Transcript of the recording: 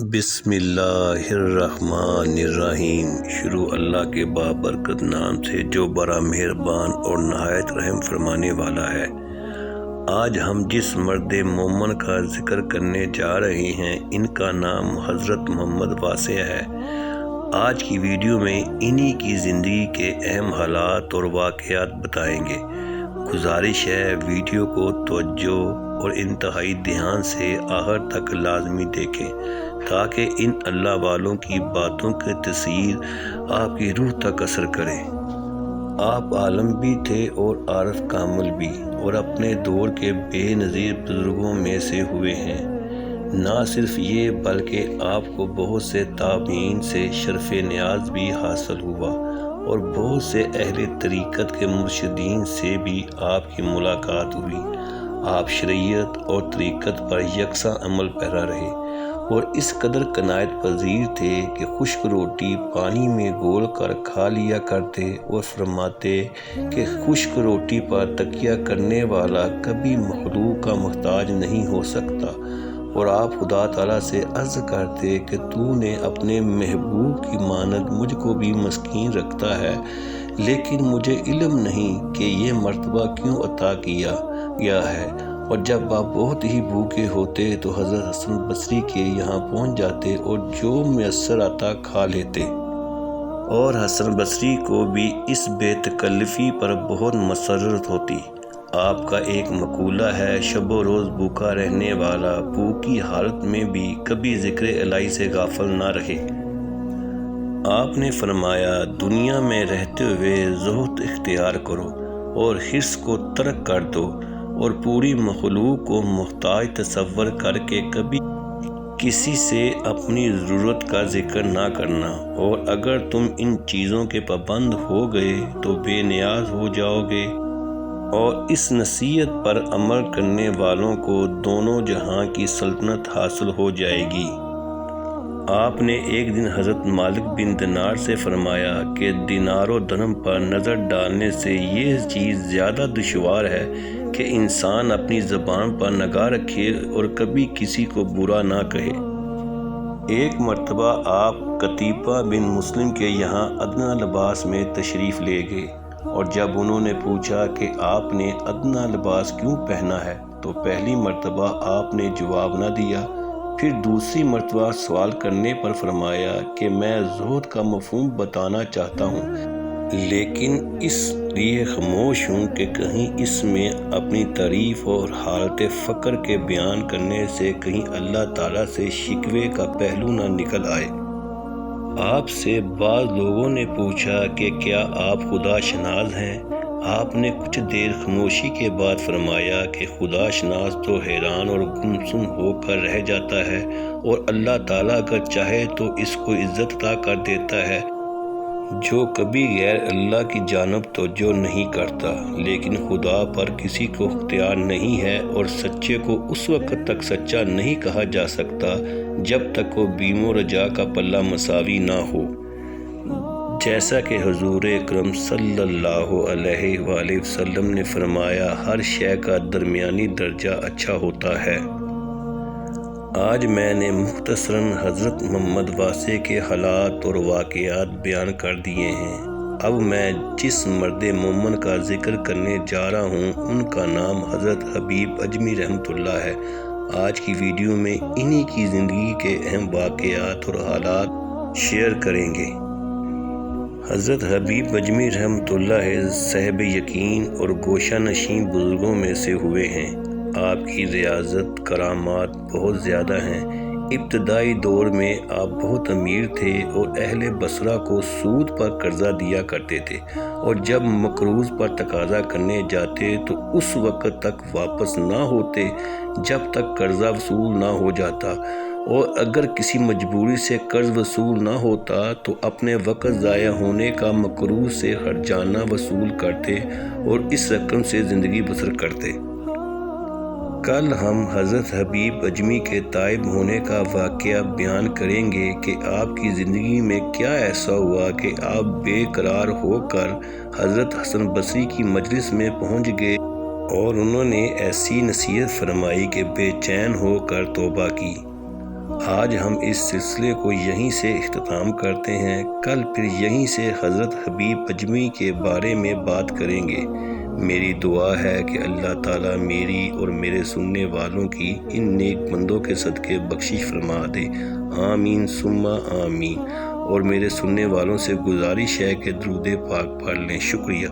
بسم اللہ الرحمن الرحیم۔ شروع اللہ کے بابرکت نام سے جو بڑا مہربان اور نہایت رحم فرمانے والا ہے۔ آج ہم جس مرد مومن کا ذکر کرنے جا رہے ہیں ان کا نام حضرت محمد واسع ہے۔ آج کی ویڈیو میں انہی کی زندگی کے اہم حالات اور واقعات بتائیں گے۔ گزارش ہے ویڈیو کو توجہ اور انتہائی دھیان سے آخر تک لازمی دیکھیں تاکہ ان اللہ والوں کی باتوں کی تاثیر آپ کی روح تک اثر کرے۔ آپ عالم بھی تھے اور عارف کامل بھی، اور اپنے دور کے بے نظیر بزرگوں میں سے ہوئے ہیں۔ نہ صرف یہ بلکہ آپ کو بہت سے تابعین سے شرف نیاز بھی حاصل ہوا، اور بہت سے اہل طریقت کے مرشدین سے بھی آپ کی ملاقات ہوئی۔ آپ شریعت اور طریقت پر یکساں عمل پیرا رہے اور اس قدر قناعت پذیر تھے کہ خشک روٹی پانی میں گھول کر کھا لیا کرتے اور فرماتے کہ خشک روٹی پر تکیہ کرنے والا کبھی مخلوق کا محتاج نہیں ہو سکتا، اور آپ خدا تعالیٰ سے عرض کرتے کہ تو نے اپنے محبوب کی مانند مجھ کو بھی مسکین رکھتا ہے، لیکن مجھے علم نہیں کہ یہ مرتبہ کیوں عطا کیا گیا ہے۔ اور جب آپ بہت ہی بھوکے ہوتے تو حضرت حسن بصری کے یہاں پہنچ جاتے اور جو میسر آتا کھا لیتے۔ اور حسن بصری کو بھی اس بے تکلفی پر بہت مسرت ہوتی۔ آپ کا ایک مقولہ ہے، شب و روز بھوکا رہنے والا بھوک کی حالت میں بھی کبھی ذکر الہی سے غافل نہ رہے۔ آپ نے فرمایا، دنیا میں رہتے ہوئے زہد اختیار کرو اور حرص کو ترک کر دو، اور پوری مخلوق کو محتاج تصور کر کے کبھی کسی سے اپنی ضرورت کا ذکر نہ کرنا، اور اگر تم ان چیزوں کے پابند ہو گئے تو بے نیاز ہو جاؤ گے، اور اس نصیحت پر عمل کرنے والوں کو دونوں جہاں کی سلطنت حاصل ہو جائے گی۔ آپ نے ایک دن حضرت مالک بن دینار سے فرمایا کہ دینار و درہم پر نظر ڈالنے سے یہ چیز زیادہ دشوار ہے کہ انسان اپنی زبان پر نگاہ رکھے اور کبھی کسی کو برا نہ کہے۔ ایک مرتبہ آپ قتیبہ بن مسلم کے یہاں ادنیٰ لباس میں تشریف لے گئے، اور جب انہوں نے پوچھا کہ آپ نے ادنیٰ لباس کیوں پہنا ہے تو پہلی مرتبہ آپ نے جواب نہ دیا، پھر دوسری مرتبہ سوال کرنے پر فرمایا کہ میں زہد کا مفہوم بتانا چاہتا ہوں، لیکن اس لیے خاموش ہوں کہ کہیں اس میں اپنی تعریف اور حالت فقر کے بیان کرنے سے کہیں اللہ تعالیٰ سے شکوے کا پہلو نہ نکل آئے۔ آپ سے بعض لوگوں نے پوچھا کہ کیا آپ خدا شناس ہیں؟ آپ نے کچھ دیر خاموشی کے بعد فرمایا کہ خدا شناس تو حیران اور گمسم ہو کر رہ جاتا ہے، اور اللہ تعالیٰ اگر چاہے تو اس کو عزت عطا کر دیتا ہے جو کبھی غیر اللہ کی جانب توجہ نہیں کرتا، لیکن خدا پر کسی کو اختیار نہیں ہے، اور سچے کو اس وقت تک سچا نہیں کہا جا سکتا جب تک وہ بیم و رجا کا پلہ مساوی نہ ہو۔ جیسا کہ حضور اکرم صلی اللہ علیہ وآلہ وسلم نے فرمایا، ہر شے کا درمیانی درجہ اچھا ہوتا ہے۔ آج میں نے مختصراً حضرت محمد واسع کے حالات اور واقعات بیان کر دیے ہیں۔ اب میں جس مرد مومن کا ذکر کرنے جا رہا ہوں ان کا نام حضرت حبیب اجمی رحمۃ اللہ ہے۔ آج کی ویڈیو میں انہی کی زندگی کے اہم واقعات اور حالات شیئر کریں گے۔ حضرت حبیب اجمی رحمۃ اللہ صاحب یقین اور گوشہ نشین بزرگوں میں سے ہوئے ہیں۔ آپ کی ریاضت کرامات بہت زیادہ ہیں۔ ابتدائی دور میں آپ بہت امیر تھے اور اہل بصرہ کو سود پر قرضہ دیا کرتے تھے، اور جب مقروض پر تقاضا کرنے جاتے تو اس وقت تک واپس نہ ہوتے جب تک قرضہ وصول نہ ہو جاتا، اور اگر کسی مجبوری سے قرض وصول نہ ہوتا تو اپنے وقت ضائع ہونے کا مقروض سے ہرجانہ وصول کرتے اور اس رقم سے زندگی بسر کرتے۔ کل ہم حضرت حبیب اجمی کے تائب ہونے کا واقعہ بیان کریں گے کہ آپ کی زندگی میں کیا ایسا ہوا کہ آپ بے قرار ہو کر حضرت حسن بصری کی مجلس میں پہنچ گئے، اور انہوں نے ایسی نصیحت فرمائی کہ بے چین ہو کر توبہ کی۔ آج ہم اس سلسلے کو یہیں سے اختتام کرتے ہیں۔ کل پھر یہیں سے حضرت حبیب اجمی کے بارے میں بات کریں گے۔ میری دعا ہے کہ اللہ تعالیٰ میری اور میرے سننے والوں کی ان نیک بندوں کے صدقے بخشش فرما دے۔ آمین ثم آمین۔ اور میرے سننے والوں سے گزارش ہے کہ درود پاک پڑھ لیں۔ شکریہ۔